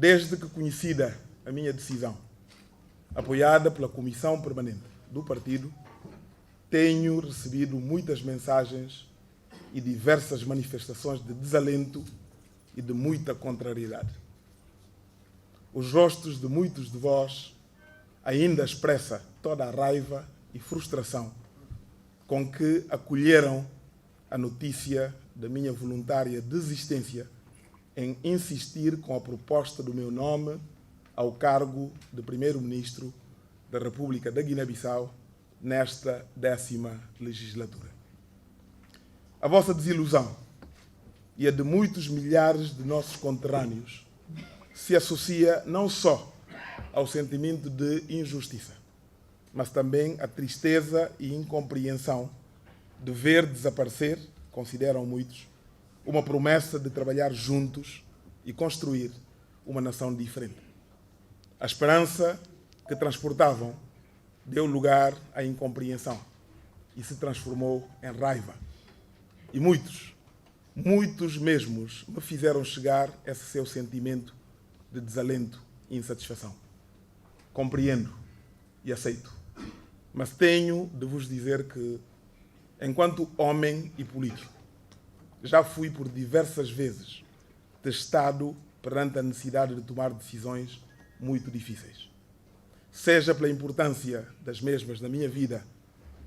Desde que conhecida a minha decisão, apoiada pela Comissão Permanente do Partido, tenho recebido muitas mensagens e diversas manifestações de desalento e de muita contrariedade. Os rostos de muitos de vós ainda expressam toda a raiva e frustração com que acolheram a notícia da minha voluntária desistência em insistir com a proposta do meu nome ao cargo de Primeiro-Ministro da República da Guiné-Bissau nesta 10ª legislatura. A vossa desilusão e a de muitos milhares de nossos conterrâneos se associa não só ao sentimento de injustiça, mas também à tristeza e incompreensão de ver desaparecer, consideram muitos, uma promessa de trabalhar juntos e construir uma nação diferente. A esperança que transportavam deu lugar à incompreensão e se transformou em raiva. E muitos mesmos me fizeram chegar esse seu sentimento de desalento e insatisfação. Compreendo e aceito, mas tenho de vos dizer que, enquanto homem e político, já fui por diversas vezes testado perante a necessidade de tomar decisões muito difíceis. Seja pela importância das mesmas na minha vida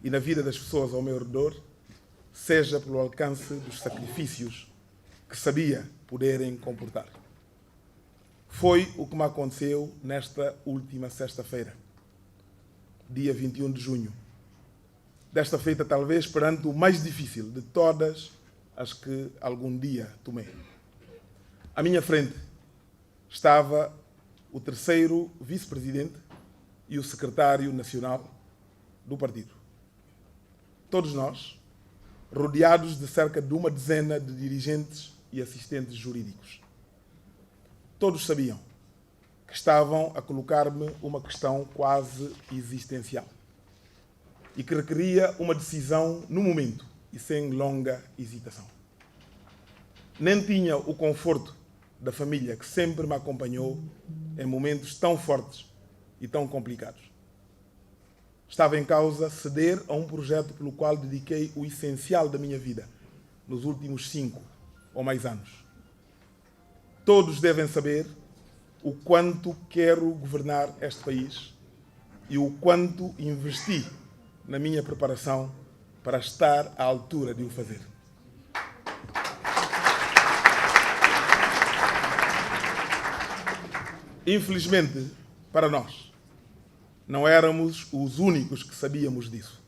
e na vida das pessoas ao meu redor, seja pelo alcance dos sacrifícios que sabia poderem comportar. Foi o que me aconteceu nesta última sexta-feira, dia 21 de junho. Desta feita, talvez perante o mais difícil de todas as que algum dia tomei. À minha frente estava o terceiro vice-presidente e o secretário nacional do partido. Todos nós, rodeados de cerca de uma dezena de dirigentes e assistentes jurídicos. Todos sabiam que estavam a colocar-me uma questão quase existencial e que requeria uma decisão no momento e sem longa hesitação. Nem tinha o conforto da família que sempre me acompanhou em momentos tão fortes e tão complicados. Estava em causa ceder a um projeto pelo qual dediquei o essencial da minha vida nos últimos 5 ou mais anos. Todos devem saber o quanto quero governar este país e o quanto investi na minha preparação para estar à altura de o fazer. Infelizmente, para nós, não éramos os únicos que sabíamos disso.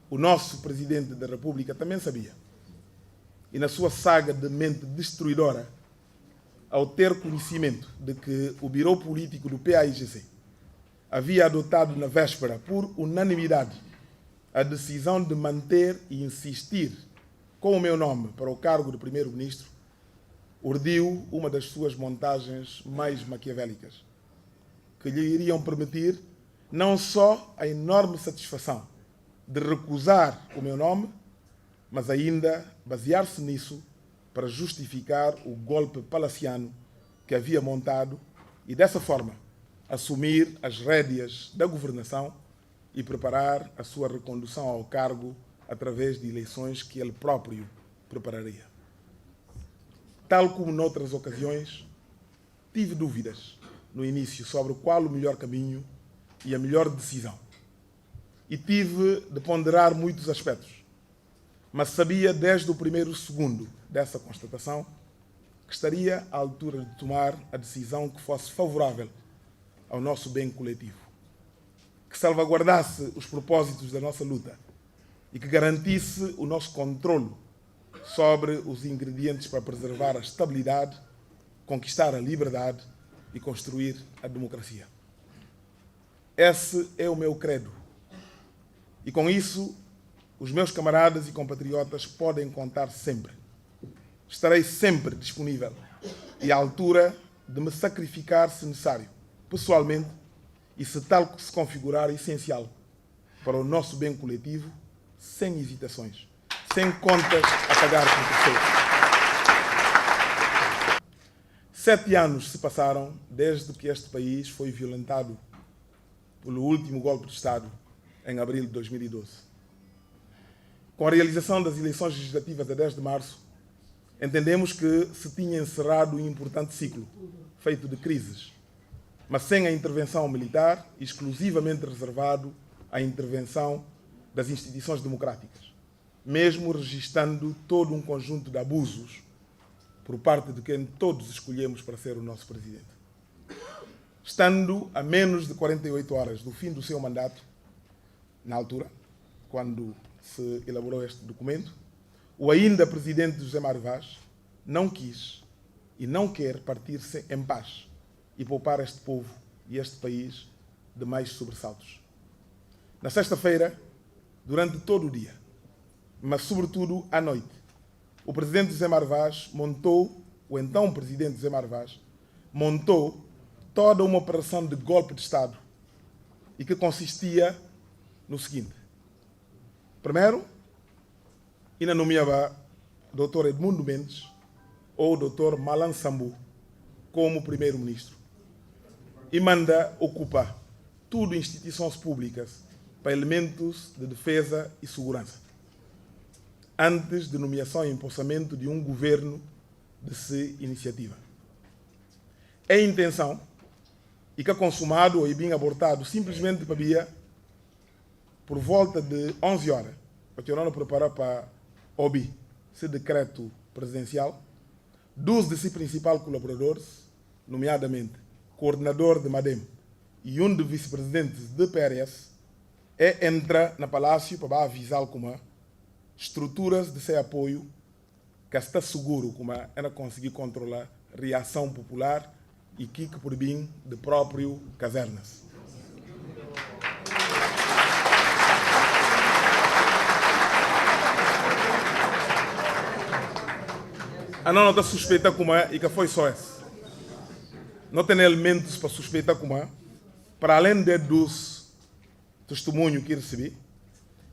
O nosso Presidente da República também sabia. E na sua saga de mente destruidora, ao ter conhecimento de que o Biro Político do PAIGC havia adotado na véspera, por unanimidade, a decisão de manter e insistir com o meu nome para o cargo de Primeiro-Ministro, urdiu uma das suas montagens mais maquiavélicas, que lhe iriam permitir não só a enorme satisfação de recusar o meu nome, mas ainda basear-se nisso para justificar o golpe palaciano que havia montado e, dessa forma, assumir as rédeas da governação e preparar a sua recondução ao cargo através de eleições que ele próprio prepararia. Tal como noutras ocasiões, tive dúvidas no início sobre qual o melhor caminho e a melhor decisão. E tive de ponderar muitos aspectos, mas sabia desde o primeiro segundo dessa constatação que estaria à altura de tomar a decisão que fosse favorável ao nosso bem coletivo, que salvaguardasse os propósitos da nossa luta e que garantisse o nosso controlo sobre os ingredientes para preservar a estabilidade, conquistar a liberdade e construir a democracia. Esse é o meu credo. E com isso, os meus camaradas e compatriotas podem contar sempre. Estarei sempre disponível e à altura de me sacrificar se necessário, pessoalmente, e se tal se configurar essencial para o nosso bem coletivo, sem hesitações, sem contas a pagar com terceiros. 7 anos se passaram desde que este país foi violentado pelo último golpe de Estado em abril de 2012. Com a realização das eleições legislativas a 10 de março, entendemos que se tinha encerrado um importante ciclo feito de crises, mas sem a intervenção militar, exclusivamente reservado à intervenção das instituições democráticas, mesmo registrando todo um conjunto de abusos por parte de quem todos escolhemos para ser o nosso presidente. Estando a menos de 48 horas do fim do seu mandato, na altura, quando se elaborou este documento, o ainda presidente José Mário Vaz não quis e não quer partir-se em paz e poupar este povo e este país de mais sobressaltos. Na sexta-feira, durante todo o dia, mas sobretudo à noite, o presidente José Mário Vaz montou, o então presidente José Mário Vaz, montou toda uma operação de golpe de Estado e que consistia no seguinte. Primeiro, ainda nomeava o Dr. Edmundo Mendes ou o Dr. Malan Sambu como primeiro-ministro e manda ocupar tudo instituições públicas para elementos de defesa e segurança, antes de nomeação e empossamento de um governo de si iniciativa. É a intenção, e que é consumado ou bem abortado simplesmente para via por volta de 11 horas, porque eu não preparar para ouvir esse decreto presidencial, 12 de seus principais colaboradores, nomeadamente coordenador de MADEM e um dos vice-presidentes de PRS, entra na palácio para avisar como estruturas de seu apoio que está seguro como era conseguir controlar a reação popular e que por bem de próprio casernas. A não está suspeita como e que foi só esse. Não tem elementos para suspeitar como para além dos testemunhos que recebi,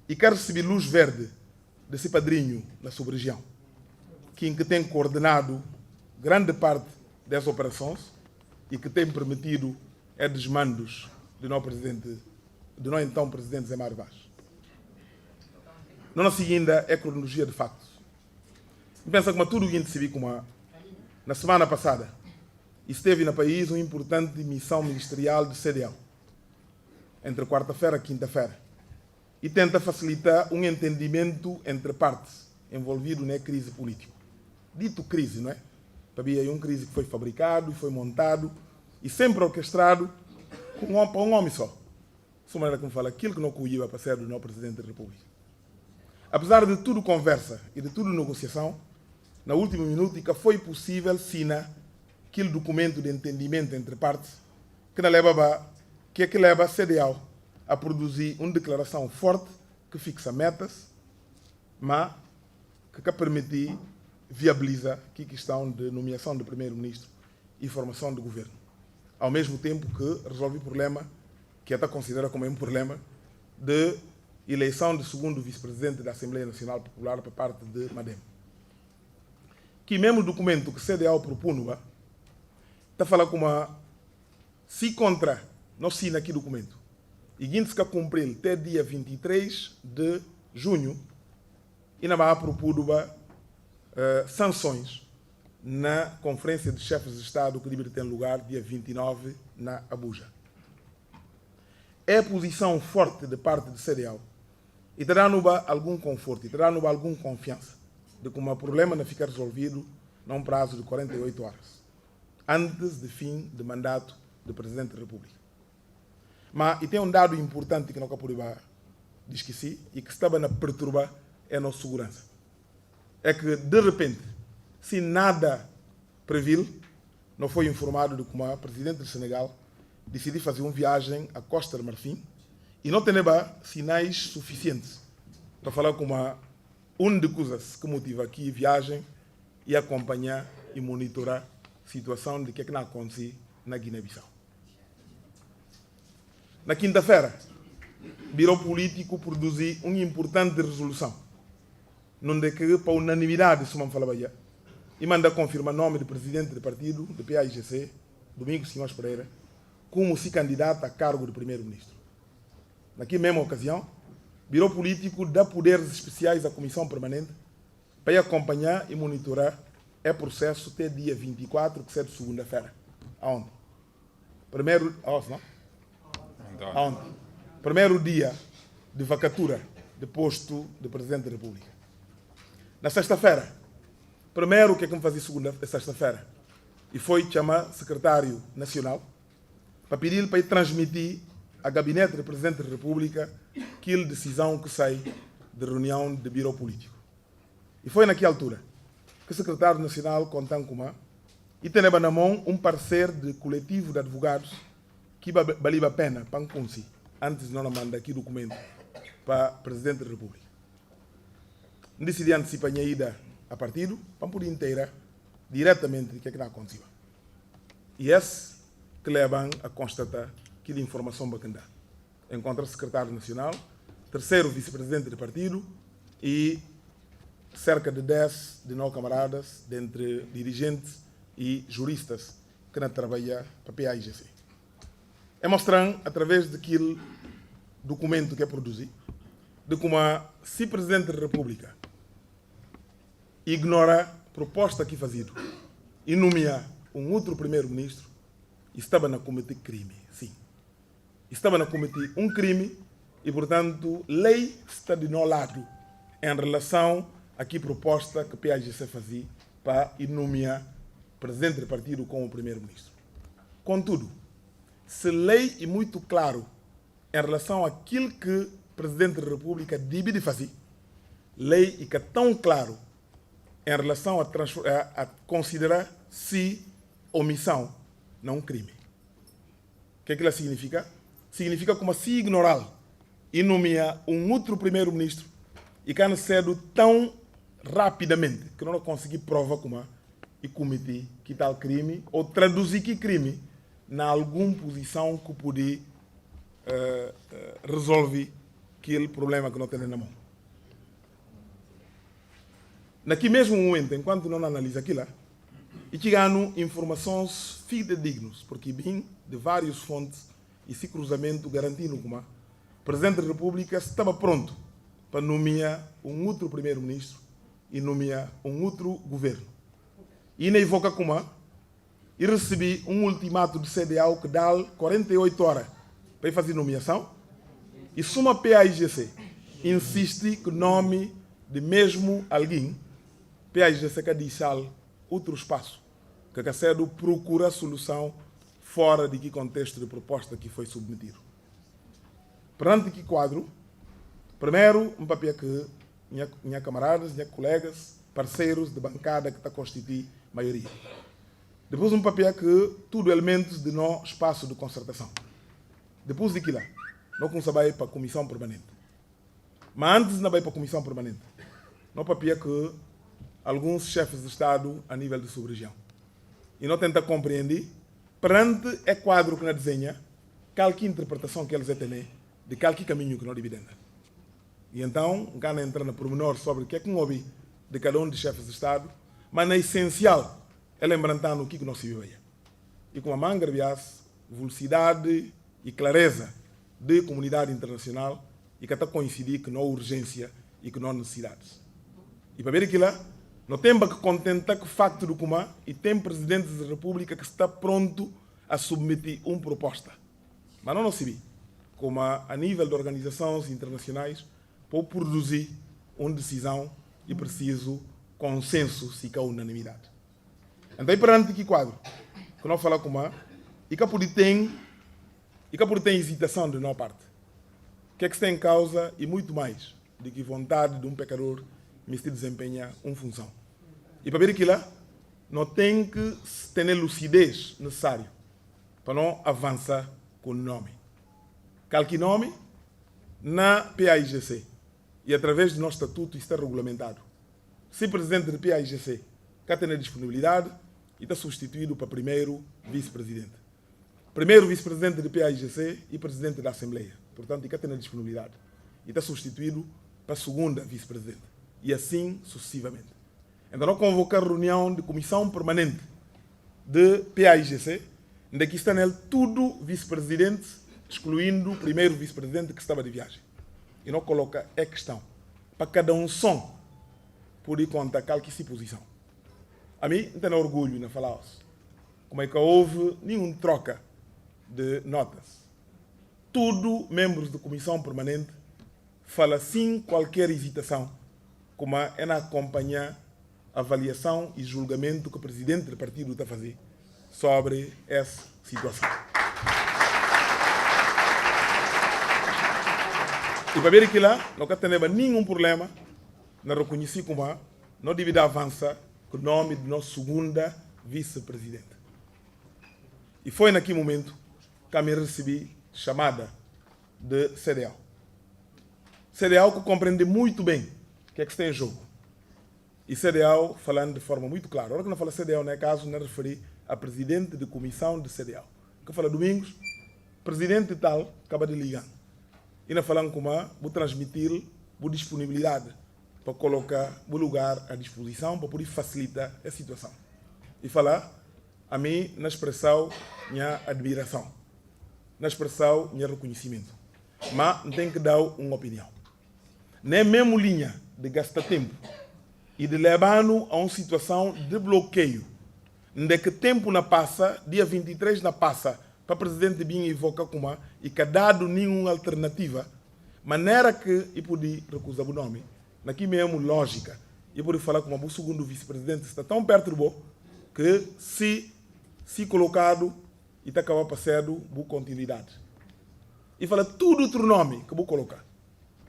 e quer receber luz verde desse padrinho na sua região, que tem coordenado grande parte das operações e que tem permitido desmandos do nosso então presidente Zé Mário Vaz. Na seguinte é a cronologia de fatos. Pensa como tudo o que recebi como na semana passada esteve no país uma importante missão ministerial de CDL entre quarta-feira e quinta-feira e tenta facilitar um entendimento entre partes envolvidas na crise política. Dito crise, não é? Havia uma crise que foi fabricado e foi montado e sempre orquestrado para um homem só. De maneira que me fala aquilo que não corria para ser do nosso presidente da República. Apesar de tudo conversa e de tudo negociação, na última minuto que foi possível assinar aquele documento de entendimento entre partes que leva a CDAO a produzir uma declaração forte que fixa metas, mas que permite viabiliza a questão de nomeação do primeiro-ministro e formação do governo. Ao mesmo tempo que resolve o problema, que até considera como um problema, de eleição de segundo vice-presidente da Assembleia Nacional Popular por parte de MADEM. Que mesmo documento que a CDAO propunha, está falando como se contra, não assina aqui documento. E guinda se cumprir até dia 23 de junho, e não vai propor sanções na Conferência de Chefes de Estado que deveria ter lugar dia 29 na Abuja. É a posição forte de parte do CDAO e terá-nos algum conforto, e terá-nos alguma confiança de que o problema não fica resolvido num prazo de 48 horas, antes do fim do mandato do Presidente da República. Mas e tem um dado importante que nunca pude esquecer e que estava a perturbar é a nossa segurança. É que, de repente, se nada previu, não foi informado de como a Presidente do Senegal decidiu fazer uma viagem à Costa do Marfim e não tem sinais suficientes para falar com uma de coisas que motiva aqui a viagem e acompanhar e monitorar a situação de que não acontece na Guiné-Bissau. Na quinta-feira, o Biro Político produziu uma importante resolução, onde que, para unanimidade, se não falava já, e manda confirmar o nome do presidente do partido, do PAIGC, Domingos Simões Pereira, como se candidata a cargo de primeiro-ministro. Naquela mesma ocasião, o Biro Político dá poderes especiais à Comissão Permanente para acompanhar e monitorar o processo até dia 24, que é de segunda-feira. Aonde? Primeiro dia de vacatura de posto de Presidente da República. Na sexta-feira, primeiro o que é que me fazia sexta-feira? E foi chamar o secretário nacional para pedir-lhe para ir transmitir a gabinete do Presidente da República aquela decisão que sai da reunião de Biro Político. E foi naquela altura que o secretário nacional, Contan Kumar, e tem na mão um parceiro de coletivo de advogados que valia a pena para conhecer, antes de não mandar aqui documento para o Presidente da República. Decidi antecipar a ida a partido para poder inteira diretamente o que é que está acontecendo. E esse que levam a constatar que a informação bacana. Encontra o secretário nacional, terceiro vice-presidente do partido e cerca de 10 de nós camaradas, dentre dirigentes e juristas que não trabalham para a PAIGC. É mostrando, através daquele documento que é produzido, de como se o Presidente da República ignora a proposta que fazia e nomear um outro primeiro-ministro, estava a cometer crime, sim. Estava a cometer um crime e, portanto, a lei está de nosso lado em relação à proposta que a PAIGC fazia para nomear o Presidente do partido como primeiro-ministro. Contudo, se a lei é muito claro em relação àquilo que o Presidente da República deve de fazer, lei é tão claro em relação a considerar se omissão não um crime. O que é que ela significa? Significa como se ignorar e nomear um outro primeiro-ministro e que não cedo tão rapidamente que não conseguir prova como e cometer que tal crime ou traduzir que crime na alguma posição que poder resolver aquele problema que não tem na mão. Naquele mesmo momento, enquanto não analisa aquilo, e chegando informações fidedignas, porque vêm de várias fontes e esse cruzamento garantindo que o Presidente da República estava pronto para nomear um outro primeiro-ministro e nomear um outro governo. E na evoca como e recebi um ultimato do CDAO que dá 48 horas para fazer nomeação e suma PAIGC insiste que o nome de mesmo alguém PAIGC que diz outro espaço que a cedo procura solução fora de que contexto de proposta que foi submetido. Perante que quadro, primeiro um papel que minha camaradas, minha colegas, parceiros de bancada que está constituir maioria. Depois um papel que tudo elementos de nosso espaço de concertação. Depois daquilo, nós começamos a ir para a comissão permanente. Mas antes de não ir para a comissão permanente, não papel que alguns chefes de Estado a nível de sub-região. E não tenta compreender, perante o quadro que não desenha, qual que interpretação que eles têm de qual que caminho que não dividem. E então, não entra no pormenor sobre o que é que houve de cada um dos chefes de Estado, mas na essencial, é lembrando o que nós se vive. E com a manga de velocidade e clareza de comunidade internacional, e que até coincidir que não há urgência e que não há necessidades. E para ver aquilo, não tem que contentar com o facto de como e tem presidente da República que está pronto a submeter uma proposta. Mas não se vê como a nível de organizações internacionais para produzir uma decisão e preciso consenso se há unanimidade. Então, perante que quadro, que nós falamos como e que por tem hesitação de nossa parte. O que é que está em causa e muito mais do que vontade de um pecador me se desempenhar uma função. E para ver aquilo, não tem que ter lucidez necessária para não avançar com o nome. Qualquer nome, na PAIGC, e através do nosso estatuto está regulamentado. Se o presidente do PAIGC quer ter disponibilidade, e está substituído para primeiro vice-presidente. Primeiro vice-presidente do PAIGC e presidente da Assembleia. Portanto, e quer ter disponibilidade. E está substituído para segunda vice-presidente. E assim sucessivamente. Então, nós convocamos reunião de comissão permanente de PAIGC, onde aqui está nele tudo vice-presidente, excluindo o primeiro vice-presidente que estava de viagem. E não coloca a questão, para cada um som, por ir conta qualquer posição. A mim, não tenho orgulho de falar isso. Como é que houve nenhuma troca de notas. Tudo, membros da comissão permanente, fala sem qualquer hesitação, como é na acompanhar a avaliação e julgamento que o presidente do partido está a fazer sobre essa situação. E para ver que lá, não temos nenhum problema, não reconheci como não devia avançar com o nome do nosso segunda vice-presidente. E foi naquele momento que eu me recebi chamada de CDAO. CDAO que compreende muito bem o que é que está em jogo. E CDAO falando de forma muito clara. A hora que não fala CDAO, não é caso, não referi a presidente de comissão de CDAO. Que fala Domingos, presidente tal, acaba de ligar. E não falando como vou transmitir a disponibilidade para colocar o lugar à disposição para poder facilitar a situação. E falar a mim na expressão minha admiração, na expressão minha reconhecimento. Mas não tem que dar uma opinião. Nem mesmo linha de gastar tempo e de levar-nos a uma situação de bloqueio, onde que tempo não passa, dia 23 não passa, para o presidente vir invocar como e que dado nenhuma alternativa, maneira que eu pude recusar o nome, naquilo mesmo lógica, eu pude falar como o segundo vice-presidente está tão perto do bom, que se colocado e está acabando passando boa continuidade. E fala tudo outro nome que vou colocar,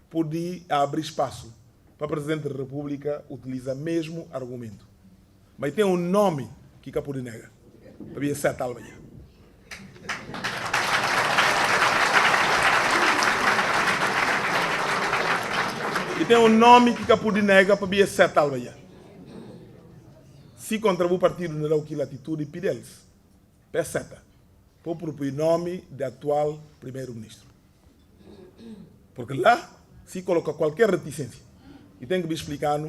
pude abrir espaço para o presidente da República utilizar mesmo argumento. Mas tem um nome que eu pude negar, para vir sete almanha. E tem um nome que eu pude negar para vir sete almanha. Se contra o partido não dá aquela atitude, pede eles, para o próprio nome do atual primeiro-ministro. Porque lá, se coloca qualquer reticência, e tem que me explicar,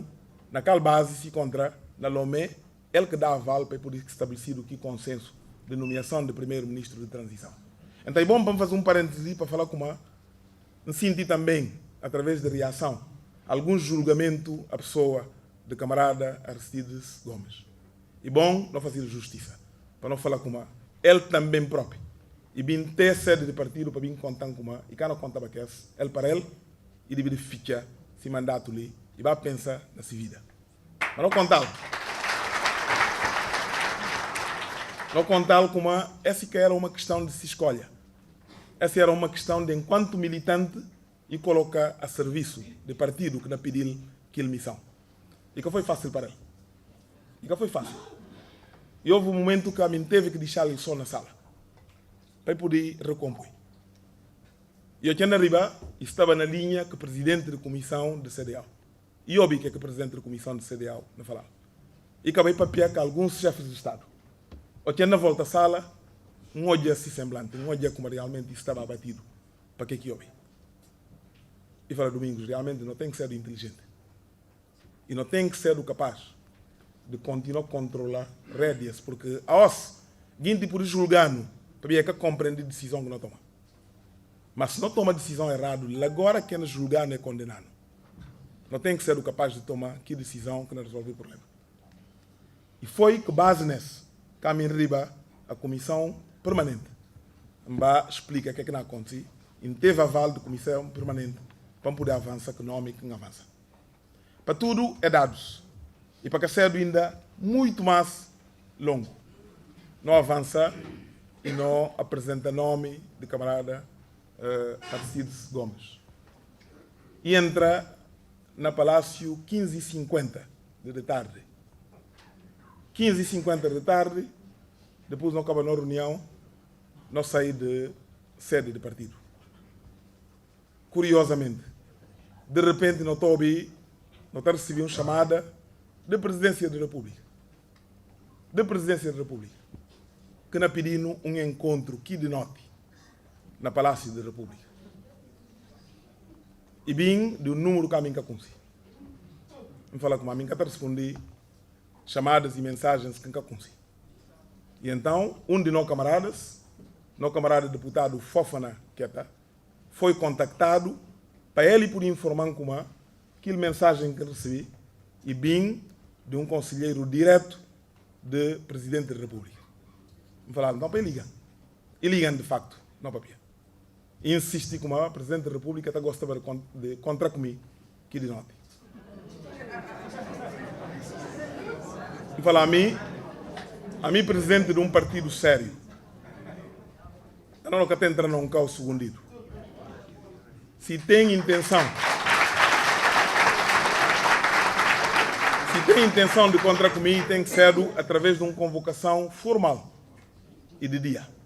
naquela base, se contra na Lomé, ele que dá aval para poder estabelecer o que consenso de nomeação de primeiro-ministro de transição. Então é bom para fazer um parêntese para falar como senti também, através da reação, algum julgamento à pessoa do camarada Aristides Gomes. E bom não fazer justiça, para não falar como ele também próprio. E bem ter sede de partido para vir contar como e quando contava que ele para ele, e deve ficar se mandato ali e vai pensar na sua vida. Mas não contá-lo. Não contá-lo como essa que era uma questão de se escolha. Essa era uma questão de, enquanto militante, e colocar a serviço do partido que não pediu aquela missão. E que foi fácil para ele. E que foi fácil. E houve um momento que a mim teve que deixar ele só na sala, para poder recompor. E eu tinha arriba, estava na linha que o presidente da comissão de CDAO. E eu vi que o presidente da comissão de CDAO não falava. E acabei para piar que alguns chefes de Estado. Eu tinha na volta à sala, um olho assim semblante, um olho como realmente estava abatido. Para que eu vi? E falei, Domingos, realmente não tem que ser inteligente. E não tem que ser o capaz de continuar a controlar rédeas, porque a oss, gente por julgar-no, para ver que compreende a decisão que não toma. Mas se não toma a decisão errada, agora quem julgar não é condenado. Não tem que ser o capaz de tomar que decisão que não resolve o problema. E foi que base nesse caminho riba a comissão permanente. Mbá explica o que é que não aconteceu. E teve aval da comissão permanente para poder avançar com o nome que não avança. Para tudo é dados. E para que seja ainda muito mais longo. Não avança e não apresenta nome de camarada Aristides Gomes. E entra na Palácio 15h50 de tarde. 15h50 de tarde, depois não acaba na reunião, não saí de sede de partido. Curiosamente, de repente não estou a ouvir, não estou a receber uma chamada de Presidência da República. De Presidência da República. Que não pedindo um encontro aqui de noite na Palácio da República. E vim do número que a mim que conheci. Me fala com a mim que eu respondi chamadas e mensagens que nunca consegui. E então, um de nós camaradas, nosso camarada deputado Fofana Queta, foi contactado para ele poder informar como aquela mensagem que recebi e bem de um conselheiro direto do Presidente da República. Me falaram, não para ele ligar. E ligam de facto, não para e insisti como o Presidente da República está gostando de contra comigo, que de noite. Me falaram a mim presidente de um partido sério, eu não quero entrar num caos segundido. Se tem intenção de contra comigo, tem que ser através de uma convocação formal e de dia.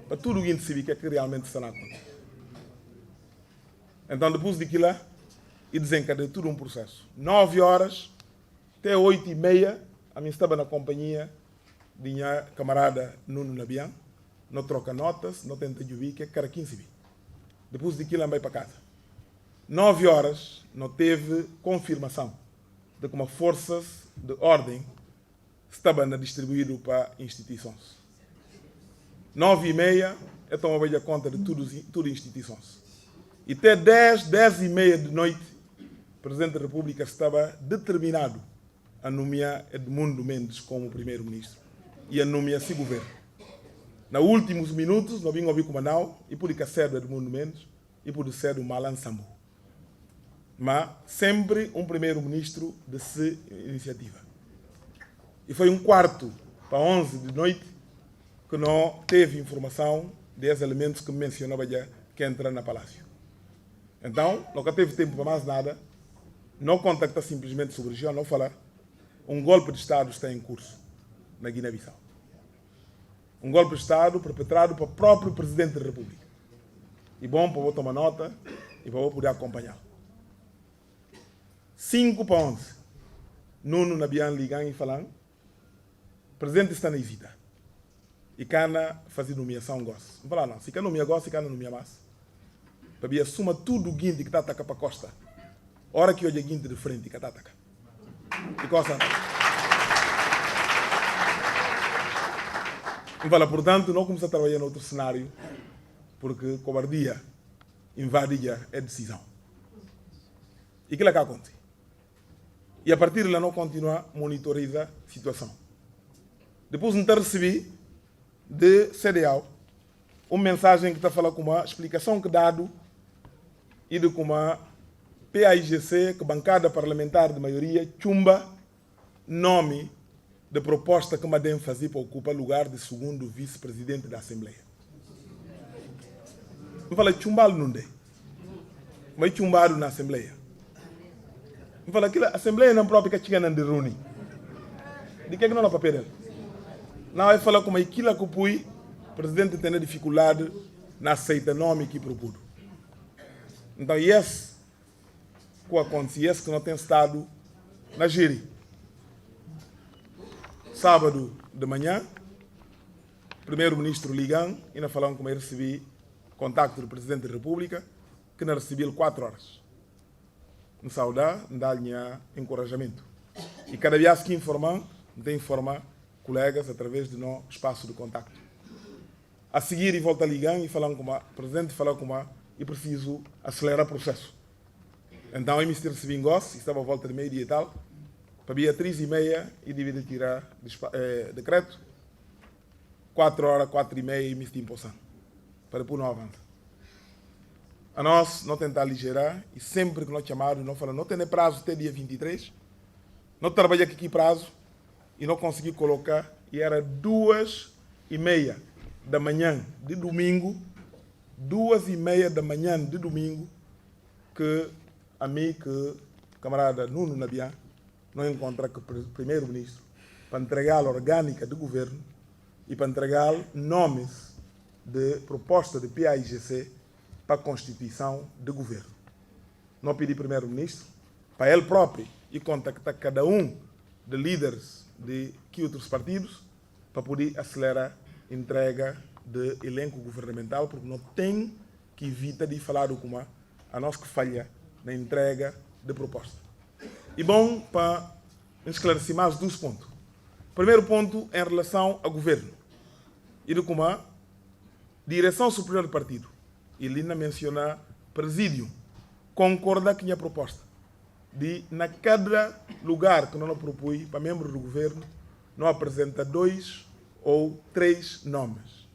Para tudo o que se que é que realmente está na conta. Então, depois daquilo, e desencadeou tudo um processo. 9 horas até 8h30, a mim estava na companhia de minha camarada Nuno Nabian, não troca notas, não tenta ouvir, que é cara 15 mil. Depois daquilo, vai para casa. 9 horas, não teve confirmação de como forças de ordem estavam distribuídas para instituições. 9h30, então eu vejo a conta de tudo instituições. E até 10h30 de noite, o Presidente da República estava determinado a nomear Edmundo Mendes como Primeiro-Ministro e a nomear esse governo. Nos últimos minutos, nós vimos ouvir como não, e pude ser do Edmundo Mendes e pude ser do Malan Sambu. Mas sempre um Primeiro-Ministro dessa iniciativa. E foi 11h de noite que não teve informação dos elementos que mencionava já que entram no Palácio. Então, nunca teve tempo para mais nada, não contacta simplesmente sobre a região, não falar. Um golpe de Estado está em curso na Guiné-Bissau. Um golpe de Estado perpetrado pelo próprio Presidente da República. E bom, para eu tomar nota e para eu poder acompanhá-lo. 5h11, Nuno Nabian ligando e falando, o Presidente está na visita. E cana fazer nomeação gosto. Não fala não, se cana nomeia gosto, se cana nomeia mais. Para suma tudo o guinte que está atacando para a costa. Hora que hoje é guinte de frente que está atacando. E costa. Não fala, portanto, não começa a trabalhar em outro cenário, porque covardia, invadia é decisão. E aquilo é que acontece. E a partir de lá não continua a monitorizar a situação. Depois não recebi de CDAO uma mensagem que está falando com uma explicação que dado e de como a PAIGC, que bancada parlamentar de maioria, chumba nome de proposta que Madem fazia para ocupar o lugar de segundo vice-presidente da Assembleia. Não fala chumbalo não dê, mas chumbado na Assembleia. Não fala que a Assembleia não própria que chega de Runi. De que não é papel dele? Não, ele fala como aquilo que o presidente tem dificuldade na aceita nome que propôs. Então, esse que acontece, esse que não tem estado na Giri. Sábado de manhã, o primeiro-ministro ligando e nós falamos como eu recebi contacto do Presidente da República, que não recebi 4 horas. Me saudar, me dar-lhe encorajamento. E cada vez que informam, tem informar colegas através do nosso espaço de contacto. A seguir, e volta a ligar e falar com o Presidente, falar com e preciso acelerar o processo. Então, eu me recebi em gosto, estava a volta de meio-dia e tal, para dia 3h30 e devia tirar decreto, 4 horas, 4h30 e me estive empossando, para depois não avançar. A nós não tentar aligerar e sempre que nós chamamos, não falamos, não tem prazo até dia 23, não trabalhar aqui prazo e não consegui colocar, e era 2h30 da manhã de domingo, 2h30 da manhã de domingo, que a mim, que o camarada Nuno Nabian, não encontra com o primeiro-ministro para entregar a orgânica do governo e para entregar nomes de proposta de PAIGC para a constituição do governo. Não pedi primeiro-ministro para ele próprio e contactar cada um de líderes de que outros partidos para poder acelerar a entrega de elenco governamental, porque não tem que evitar de falar com a nós que falha na entrega de proposta. E bom, para esclarecer mais 12 pontos. Primeiro ponto em relação ao governo. E de como a direção superior do partido, e Lina menciona presídio, concorda com a minha proposta de, na cada lugar que não propõe para membros do governo, não apresenta 2 ou 3 nomes.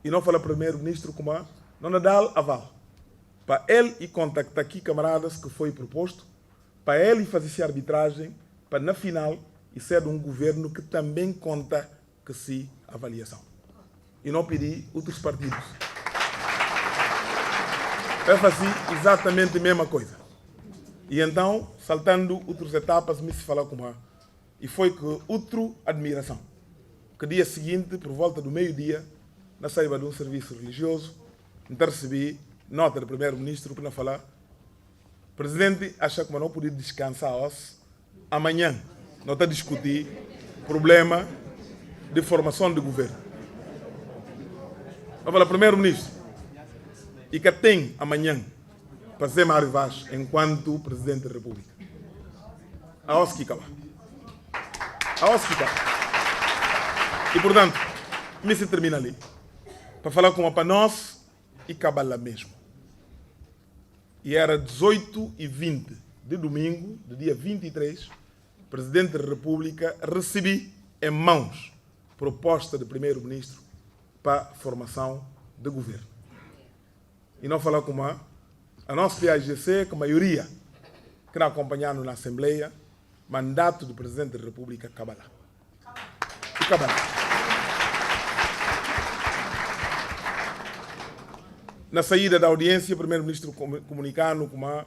E não fala primeiro-ministro como a não dá aval. Para ele e contactar aqui camaradas que foi proposto, para ele fazer essa arbitragem, para na final e ser de um governo que também conta que se avaliação. E não pedir outros partidos. Eu fazer exatamente a mesma coisa. E então, saltando outras etapas, me se fala como e foi que outra admiração. Que dia seguinte, por volta do meio-dia, na saída de um serviço religioso, então recebi nota do primeiro-ministro que não falar, presidente, acha que não podia descansar hoje, amanhã não está a discutir problema de formação de governo. Eu falo, primeiro-ministro, e que tem amanhã para ser Mário Vaz enquanto presidente da República. A Oski Kaba. A Oski Kaba. E portanto, me se termina ali. Para falar com a para nós e acabar lá mesmo. E era 18h20 de domingo, do dia 23, o presidente da República recebi em mãos proposta do primeiro-ministro para a formação de governo. E não falar com a nossa PAGC, que a maioria que não acompanharam na Assembleia, mandato do presidente da República acaba lá. E acaba lá. Na saída da audiência, o primeiro-ministro comunicando com o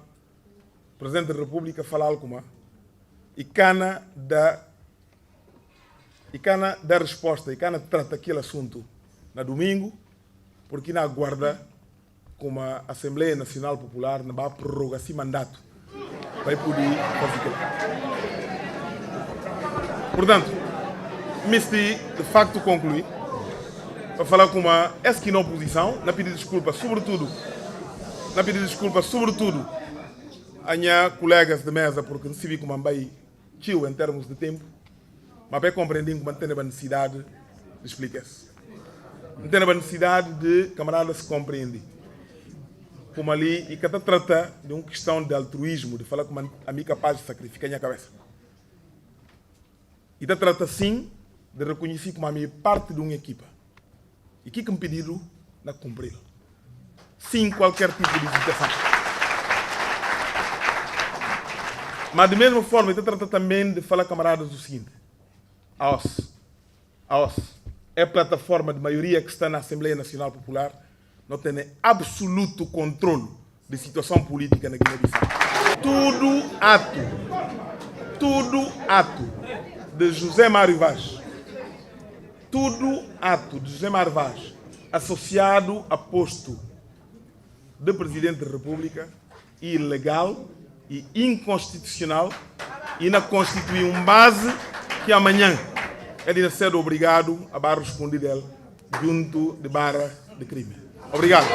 presidente da República, falando com e cana da resposta, e cana trata aquele assunto na domingo, porque na aguarda como a Assembleia Nacional Popular não vai prorrogar esse mandato para poder fazer aquilo. Portanto, me de facto concluir para falar com uma esquina oposição, na pedir desculpa, sobretudo a minha colegas de mesa, porque não se vi como ambai tio em termos de tempo, mas para compreender como tem a necessidade de explicar-se. Não tem a necessidade de camaradas se compreender. Como ali, e que está trata de uma questão de altruísmo, de falar como a mim capaz de sacrificar a minha cabeça. E está trata sim de reconhecer como a minha parte de uma equipa. E o que me pediram na cumprir. Sem qualquer tipo de hesitação. Mas de mesma forma, está trata também de falar camaradas o seguinte. A OS é a plataforma de maioria que está na Assembleia Nacional Popular, não tem absoluto controle de situação política na Guiné-Bissau. Tudo ato de José Mário Vaz, associado a posto de Presidente da República, ilegal e inconstitucional, e não constitui uma base que amanhã ele vai ser obrigado a responder dele junto de barra de crime. Obrigado.